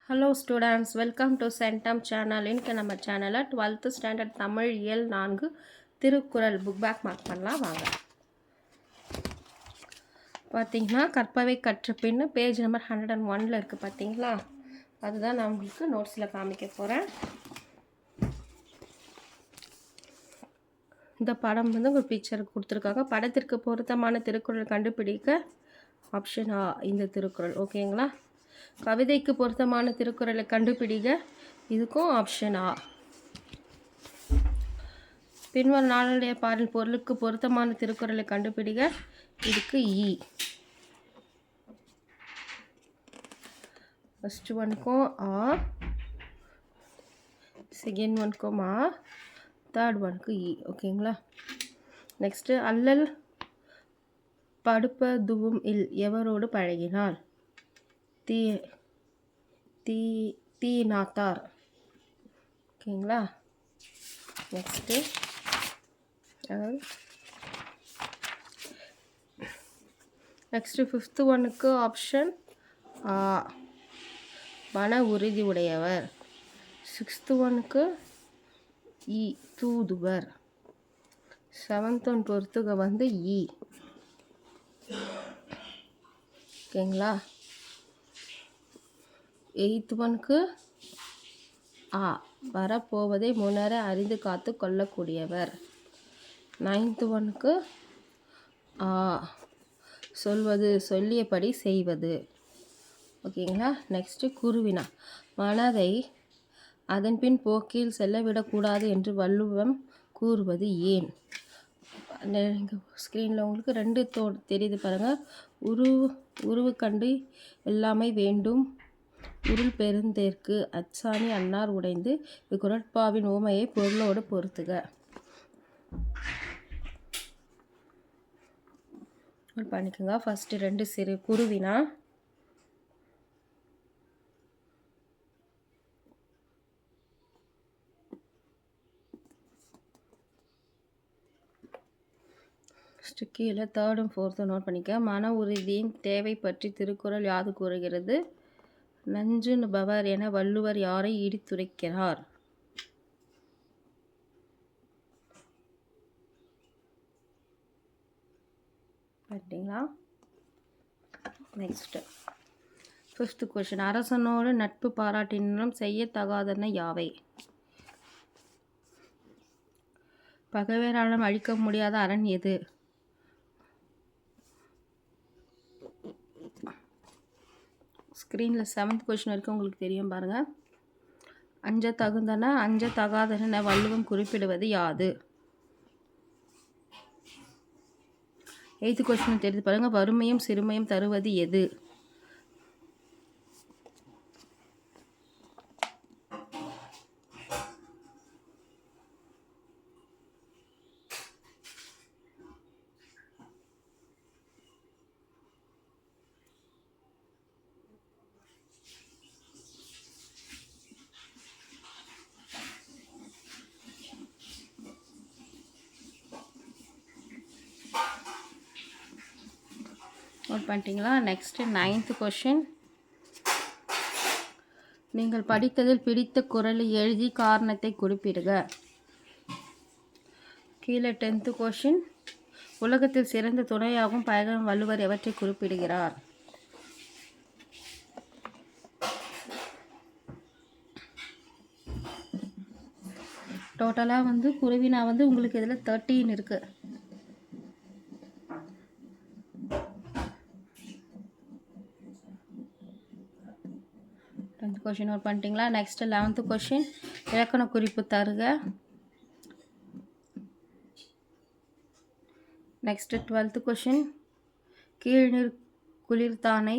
Hello students, welcome to Centum channel. இன்னைக்கு நம்ம சேனல்ல 12th standard தமிழ் இயல் 4 திருக்குறள் புக் பேக் மார்க் பண்ணலாம் வாங்க. பாத்தீங்கன்னா கற்பவை கற்ற பின் பேஜ் நம்பர் 101ல இருக்கு பாத்தீங்களா? அதுதான் நான் உங்களுக்கு நோட்ஸ்ல காமிக்க போறேன். இந்த படம் வந்து ஒரு பிக்சர் கொடுத்திருக்காங்க. படத்திற்கு பொருத்தமான திருக்குறள் கண்டுபிடிக்க ஆப்ஷன் ஆ இந்த திருக்குறள் ஓகேங்களா? கவிதைக்கு பொருத்தமான திருக்குறளை கண்டுபிடிக்க இதுக்கும் ஆப்ஷன் ஆ. பின்வரும் நாளுடைய பாடல் பொருளுக்கு பொருத்தமான திருக்குறளை கண்டுபிடிக்க இதுக்கு இ. ஃபர்ஸ்ட் ஒன்க்கும் ஆ, செகண்ட் ஒன்க்கும் ஆ, தேர்ட் ஒன்க்கு இ ஓகேங்களா? நெக்ஸ்ட் அல்லல் படுப்பதுவும் இல் எவரோடு பழகினார்? தீ தீ தீநாத்தார் ஓகேங்களா? நெக்ஸ்ட்டு ஃபிஃப்த் ஒனுக்கு ஆப்ஷன் ஆ மன உறுதி உடையவர். சிக்ஸ்த் ஒனுக்கு இ தூதுவர். செவன்த் ஒன் பொறுத்துக வந்து இ ஓகேங்களா? எயித் ஒனுக்கு ஆ வரப்போவதை முன்னர அறிந்து காத்து கொள்ளக்கூடியவர். நைன்த் ஒனுக்கு ஆ சொல்வது சொல்லியபடி செய்வது ஓகேங்களா? நெக்ஸ்ட்டு குருவினா மனதை அதன் பின் போக்கில் செல்லவிடக்கூடாது என்று வள்ளுவம் கூறுவது ஏன்? ஸ்க்ரீனில் உங்களுக்கு ரெண்டு தெரியுது பாருங்கள். உருவு கண்டு எல்லாமே வேண்டும் உருள் பெருந்தேற்கு அச்சாணி அன்னார் உடைந்து இக்குறட்பாவின் ஓமையை பொருளோடு பொறுத்துக. பண்ணிக்கோங்க. ஃபஸ்ட்டு ரெண்டு சிறு குருவினா கீழே தேர்டும் ஃபோர்த்தும் நோட் பண்ணிக்க. மன உறுதியின் தேவை பற்றி திருக்குறள் யாது கூறுகிறது? நஞ்சுண்பவர் என வள்ளுவர் யாரை இடித்துரைக்கிறார்? பார்த்தீங்களா? நெக்ஸ்ட் ஃபிஃப்த் கொஸ்டின் அரசனோடு நட்பு பாராட்டினும் செய்யத்தகாதன யாவை? பகைவராலும் அழிக்க முடியாத அரண் எது? ஸ்க்ரீனில் செவன்த் கொஸ்டின் வரைக்கும் உங்களுக்கு தெரியும் பாருங்கள். அஞ்ச தகுந்தன அஞ்ச தகாதன வள்ளுவம் குறிப்பிடுவது யாது? எய்த்து கொஸ்டின் தெரிந்து பாருங்கள். வறுமையும் சிறுமையும் தருவது எது? நோட் பண்ணிட்டீங்களா? நெக்ஸ்ட்டு நைன்த் கொஷின் நீங்கள் படித்ததில் பிடித்த குறளை எழுதி காரணத்தை குறிப்பிடுக. கீழே 10th கொஷின் உலகத்தில் சிறந்த துணையாகும் பயகம் வள்ளுவர் எவற்றை குறிப்பிடுகிறார்? டோட்டலாக வந்து குருவினா வந்து உங்களுக்கு இதில் 13 இருக்குது. கொஷின் நோட் பண்ணிட்டீங்களா? நெக்ஸ்ட் 11th கொஷின் இலக்கண குறிப்பு தருக. நெக்ஸ்ட் 12th கொஷின் கீழ்நீர் குளிர்தானை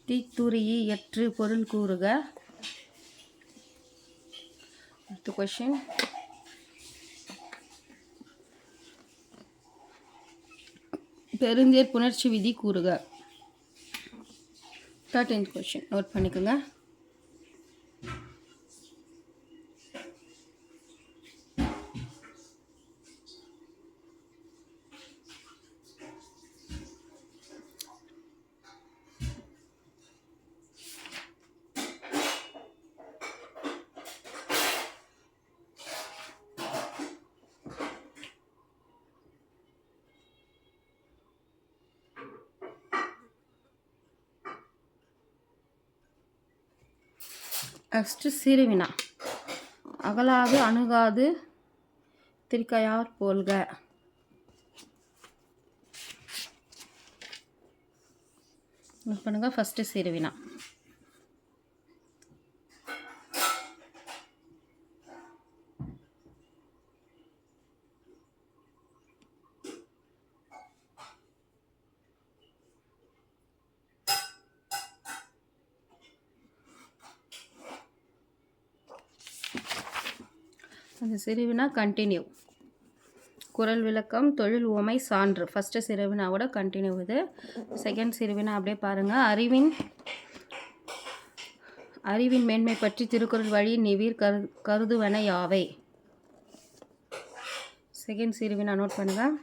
தீத்துரியை எற்று பொருள் கூறுக. அடுத்த கொஷின் பெருந்தேர் புணர்ச்சி விதி கூறுக. 13th கொஷின் நோட் பண்ணிக்கோங்க. நெக்ஸ்ட்டு சிறுவினா. அகலாது அணுகாது திருக்கையார் போல்க. பண்ணுங்க. ஃபஸ்ட்டு சிறுவினா. அந்த சிறுவினா கண்டினியூ. குறள் விளக்கம் தொழில் உவமை சான்று. ஃபஸ்ட்டு சிறுவினாவோட கண்டினியூ இது. செகண்ட் சிறுவினா அப்படியே பாருங்கள். அறிவின் மேன்மை பற்றி திருக்குறள் வழி நிவிர் கருதுவன யாவை. செகண்ட் சிறுவினா நோட் பண்ணுங்கள்.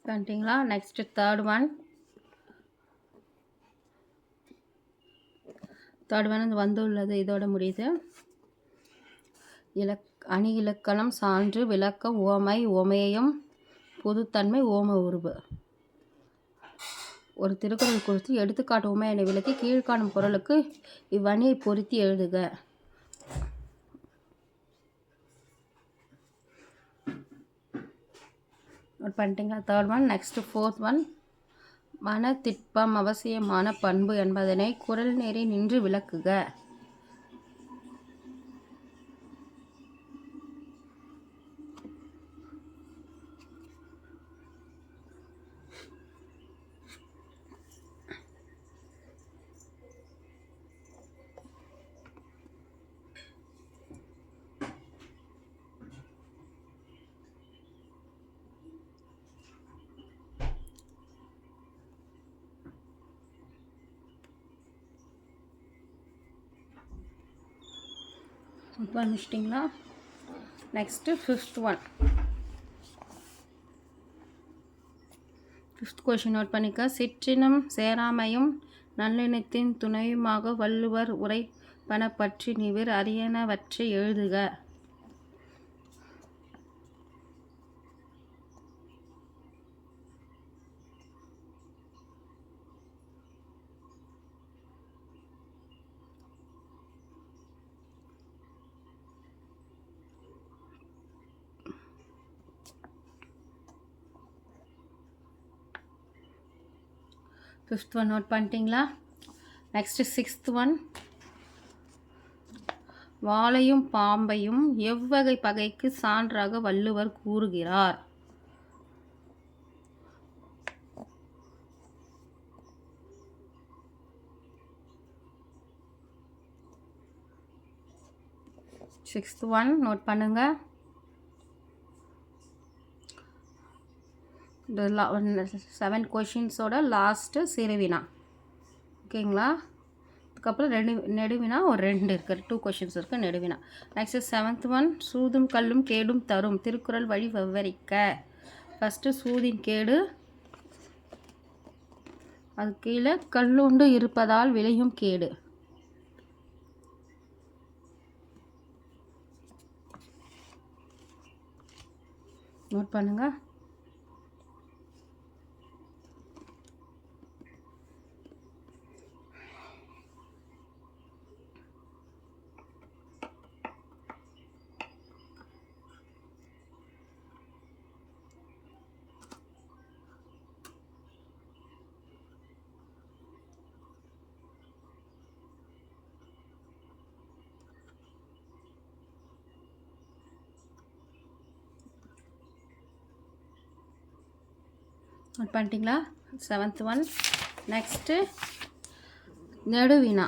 பண்ணிட்டீங்களா? நெக்ஸ்ட்டு தேர்ட் ஒன் வந்துள்ளது. இதோட முடியுது. அணி இலக்கணம் சான்று விளக்க உவமை உவமேயம் பொதுத்தன்மை ஓம உருபு. ஒரு திருக்குறள் குறித்து எடுத்துக்காட்டு உவமையினை விளக்கி கீழ்காணும் பொருளுக்கு இவ்வணியை பொருத்தி எழுதுக. பண்ணிட்டீங்களா? Third one. Next fourth one மனத்திட்பம் அவசியமான பண்பு என்பதனை குறள் நெறி நின்று விளக்குக. முடிச்சிட்டிங்களா? நெக்ஸ்ட்டு ஃபிஃப்த் கொஷின் நோட் பண்ணிக்க. சிற்றினம் சேராமையும் நல்லினத்தின் துணையுமாக வள்ளுவர் உரைப்பன பற்றி நிவிர் அரியனவற்றை எழுதுக. ஃபிஃப்த் ஒன் நோட் பண்ணிட்டீங்களா? நெக்ஸ்ட்டு சிக்ஸ்த் ஒன் வாளையும் பாம்பையும் எவ்வகை பகைக்கு சான்றாக வள்ளுவர் கூறுகிறார். சிக்ஸ்த் ஒன் நோட் பண்ணுங்க. இந்த 7 கொஷின்ஸோட லாஸ்ட்டு சிறுவினா. ஓகேங்களா? அதுக்கப்புறம் நெடுவினா ஒரு 2 இருக்குது. 2 கொஷின்ஸ் இருக்குது நெடுவினா. நெக்ஸ்ட்டு 7th ஒன் சூதும் கல்லும் கேடும் தரும் திருக்குறள் வழி விவரிக்க. ஃபஸ்ட்டு சூதின் கேடு, அது கீழே கல்லுண்டு இருப்பதால் விளையும் கேடு. நோட் பண்ணுங்க. நோட் பண்ணிட்டீங்களா? 7th one. நெக்ஸ்ட்டு நெடுவினா.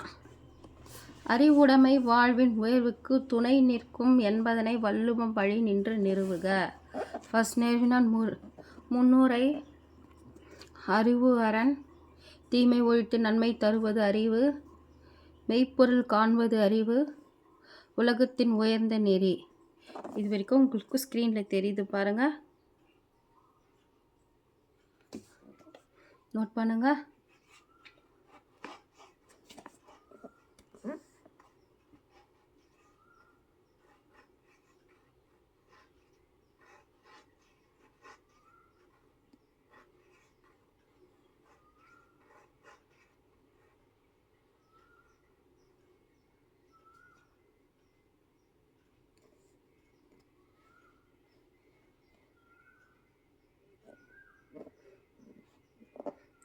அறிவுடைமை வாழ்வின் உயர்வுக்கு துணை நிற்கும் என்பதனை வள்ளுவம் வழி நின்று நிறுவுக. ஃபர்ஸ்ட் நெடுவினா முன்னுரை அறிவு அரண் தீமை ஒழித்து நன்மை தருவது அறிவு மெய்ப்பொருள் காண்பது அறிவு உலகத்தின் உயர்ந்த நெறி. இது வரைக்கும் உங்களுக்கு ஸ்க்ரீனில் தெரியுது பாருங்கள். நோட் பண்ணுங்கள்.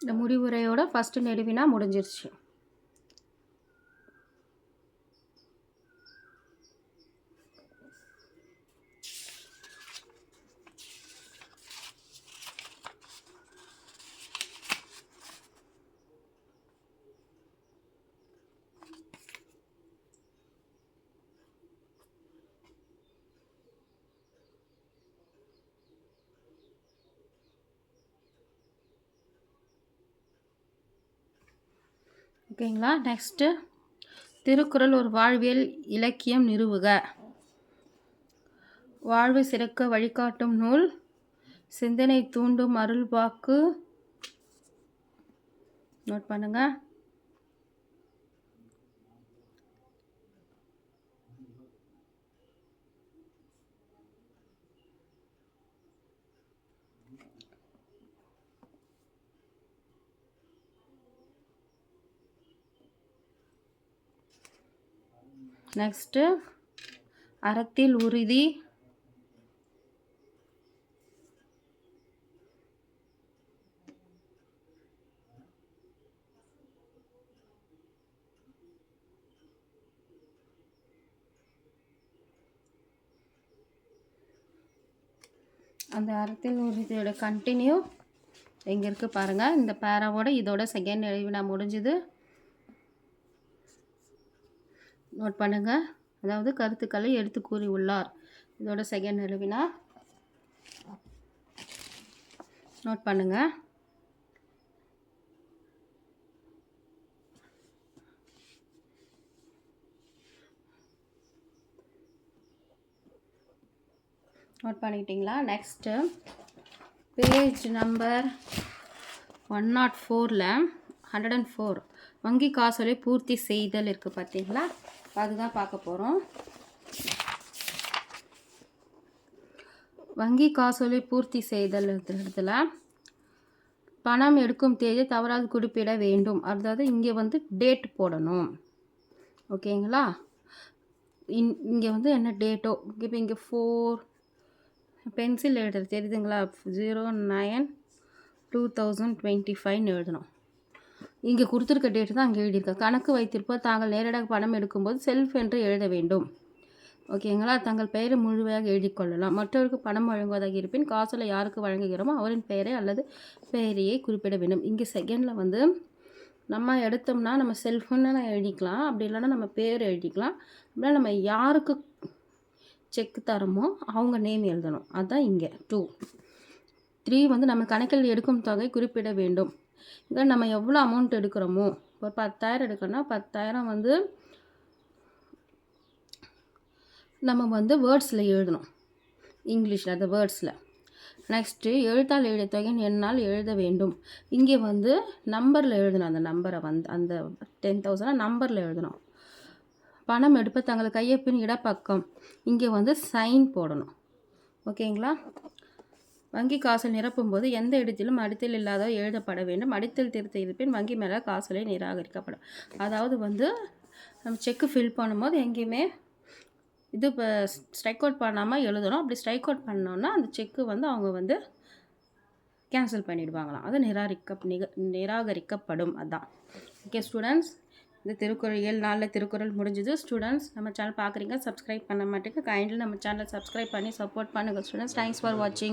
இந்த முடிவுரையோட ஃபஸ்ட்டு நெடுவினா முடிஞ்சிருச்சு. ஓகேங்களா. நெக்ஸ்ட்டு திருக்குறள் ஒரு வாழ்வியல் இலக்கியம் நிறுவுக. வாழ்வு சிறக்க வழிகாட்டும் நூல், சிந்தனை தூண்டும் அருள்வாக்கு. நோட் பண்ணுங்க. நெக்ஸ்ட்டு அறத்தில் உறுதி, அந்த அறத்தில் உறுதியோட கண்டினியூ எங்கே இருக்குது பாருங்கள். இந்த பேராவோட இதோட செகண்ட் நெடுவினா முடிஞ்சுது. நோட் பண்ணுங்கள். அதாவது கருத்துக்களை எடுத்து கூறி உள்ளார். இதோட செகண்ட் நெடுவினா நோட் பண்ணுங்கள். நோட் பண்ணிக்கிட்டிங்களா? நெக்ஸ்ட்டு பேஜ் நம்பர் 104ல் 104 வங்கி காசோலை பூர்த்தி செய்தல் இருக்குது பார்த்தீங்களா? அதுதான் பார்க்க போகிறோம். வங்கி காசோலை பூர்த்தி செய்தல் இடத்துல பணம் எடுக்கும் தேதி தவறாது குறிப்பிட வேண்டும். அதாவது இங்கே வந்து டேட் போடணும். ஓகேங்களா. இங்கே வந்து என்ன டேட்டோ, இப்போ இங்கே 4 பென்சில் எழுதுறது தெரியுதுங்களா? 09/2025 எழுதணும். இங்கே கொடுத்துருக்க டேட்டு தான் அங்கே எழுதியிருக்கேன். கணக்கு வைத்திருப்போர் தாங்கள் நேரடியாக பணம் எடுக்கும்போது செல்ஃப் என்று எழுத வேண்டும். ஓகேங்களா. தங்கள் பெயரை முழுமையாக எழுதி கொள்ளலாம். மற்றவருக்கு பணம் வழங்குவதாக இருப்பின் காசோலை யாருக்கு வழங்குகிறோமோ அவரின் பெயரை அல்லது பெயரையை குறிப்பிட வேண்டும். இங்கே செகண்டில் வந்து நம்ம எடுத்தோம்னா நம்ம செல்ஃபுன்னு எழுதிக்கலாம். அப்படி இல்லைன்னா நம்ம பேர் எழுதிக்கலாம். அப்படின்னா நம்ம யாருக்கு செக் தரமோ அவங்க நேம் எழுதணும். அதுதான் இங்கே 2. 3 வந்து நம்ம கணக்கில் எடுக்கும் தொகை குறிப்பிட வேண்டும். இங்கே நம்ம எவ்வளோ அமௌண்ட் எடுக்கிறோமோ, ஒரு 10,000 எடுக்கணும்னா 10,000 வந்து நம்ம வந்து வேர்ட்ஸில் எழுதணும். இங்கிலீஷில் அந்த வேர்ட்ஸில். நெக்ஸ்ட்டு எழுத்தால் எழுதிய தொகையின் என்னால் எழுத வேண்டும். இங்கே வந்து நம்பரில் எழுதணும். அந்த நம்பரை வந்து அந்த 10,000 நம்பரில் எழுதணும். பணம் எடுப்ப தங்கள் கையொப்பின் இடப்பக்கம் இங்கே வந்து சைன் போடணும். ஓகேங்களா. வங்கி காசோலை நிரப்பும் போது எந்த இடத்திலும் அடித்தல் இல்லாத எழுதப்பட வேண்டும். அடித்தல் திருத்த இருப்பின் வங்கி மேலே காசோலை நிராகரிக்கப்படும். அதாவது வந்து நம்ம செக்கு ஃபில் பண்ணும்போது எங்கேயுமே இது இப்போ ஸ்ட்ரைக் அவுட் பண்ணாமல் எழுதணும். அப்படி ஸ்ட்ரைக் அவுட் பண்ணோன்னா அந்த செக்கு வந்து அவங்க வந்து கேன்சல் பண்ணிடுவாங்களாம். அது நிராகரிக்கப்படும். அதுதான். ஓகே ஸ்டூடெண்ட்ஸ், இந்த திருக்குறள் 7 நாளில் திருக்குறள் முடிஞ்சுது. ஸ்டூடெண்ட்ஸ், நம்ம சேனல் பார்க்குறீங்க, சப்ஸ்கிரைப் பண்ண மாட்டேங்க. கைண்ட்லி நம்ம சேனலை சப்ஸ்கிரைப் பண்ணி சப்போர்ட் பண்ணுங்கள் ஸ்டூடெண்ட்ஸ். தேங்க்ஸ் ஃபார் வாட்சிங்.